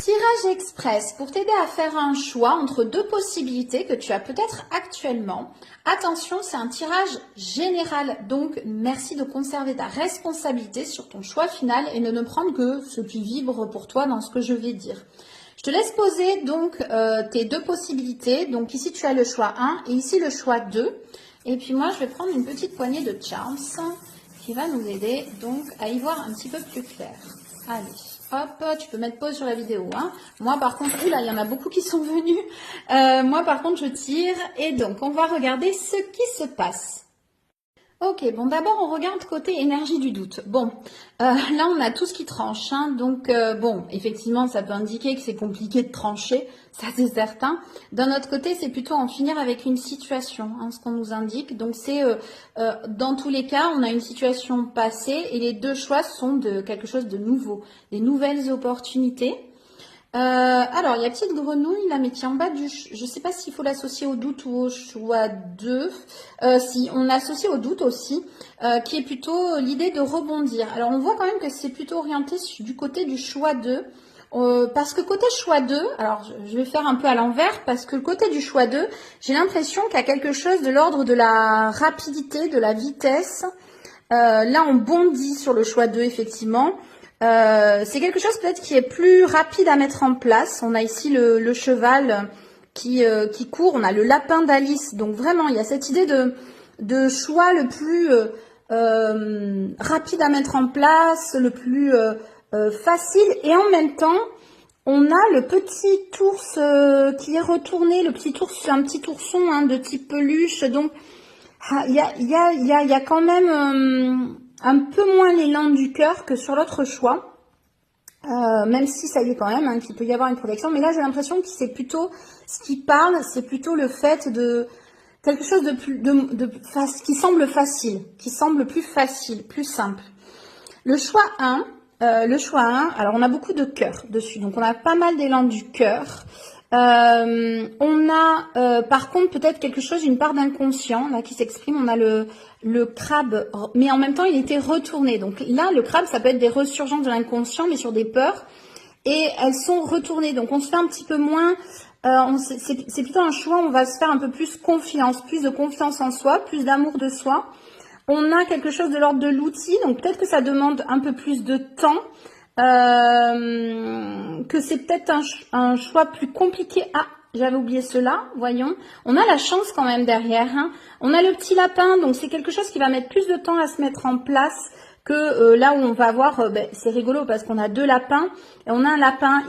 Tirage express pour t'aider à faire un choix entre deux possibilités que tu as peut-être actuellement. Attention, c'est un tirage général, donc merci de conserver ta responsabilité sur ton choix final et de ne prendre que ce qui vibre pour toi dans ce que je vais dire. Je te laisse poser donc tes deux possibilités. Donc ici tu as le choix 1 et ici le choix 2. Et puis moi je vais prendre une petite poignée de charms qui va nous aider donc à y voir un petit peu plus clair. Allez, hop, tu peux mettre pause sur la vidéo. Hein. Moi par contre, oula, il y en a beaucoup qui sont venus. Moi par contre je tire et donc on va regarder ce qui se passe. Ok, bon d'abord on regarde côté énergie du doute. Bon, là on a tout ce qui tranche, hein, donc bon, effectivement ça peut indiquer que c'est compliqué de trancher, ça c'est certain. D'un autre côté c'est plutôt en finir avec une situation, hein, ce qu'on nous indique. Donc c'est dans tous les cas on a une situation passée et les deux choix sont de quelque chose de nouveau, des nouvelles opportunités. Alors, il y a petite grenouille là, mais qui est en bas du... Je sais pas s'il faut l'associer au doute ou au choix 2. Si, on l'associe au doute aussi, qui est plutôt l'idée de rebondir. Alors, on voit quand même que c'est plutôt orienté du côté du choix 2. Parce que côté choix 2, alors je vais faire un peu à l'envers, parce que le côté du choix 2, j'ai l'impression qu'il y a quelque chose de l'ordre de la rapidité, de la vitesse. Là, on bondit sur le choix 2, effectivement. C'est quelque chose peut-être qui est plus rapide à mettre en place. On a ici le cheval qui court, on a le lapin d'Alice. Donc vraiment, il y a cette idée de choix le plus rapide à mettre en place, le plus facile. Et en même temps, on a le petit ours qui est retourné, le petit ours, un petit ourson hein, de type peluche. Donc, il y a quand même... un peu moins l'élan du cœur que sur l'autre choix, même si ça y est quand même, hein, qu'il peut y avoir une protection. Mais là, j'ai l'impression que c'est plutôt, ce qui parle, c'est plutôt le fait de quelque chose qui semble facile, qui semble plus facile, plus simple. Le choix 1, alors on a beaucoup de cœur dessus, donc on a pas mal d'élan du cœur. On a par contre peut-être quelque chose, une part d'inconscient là qui s'exprime. On a le crabe, mais en même temps il était retourné. Donc là le crabe ça peut être des resurgences de l'inconscient, mais sur des peurs et elles sont retournées. Donc on se fait un petit peu moins. C'est plutôt un choix. On va se faire un peu plus confiance, plus de confiance en soi, plus d'amour de soi. On a quelque chose de l'ordre de l'outil, donc peut-être que ça demande un peu plus de temps. Que c'est peut-être un choix plus compliqué. Ah, j'avais oublié cela, voyons. On a la chance quand même derrière. Hein. On a le petit lapin, donc c'est quelque chose qui va mettre plus de temps à se mettre en place que là où on va voir, c'est rigolo parce qu'on a deux lapins et on a un lapin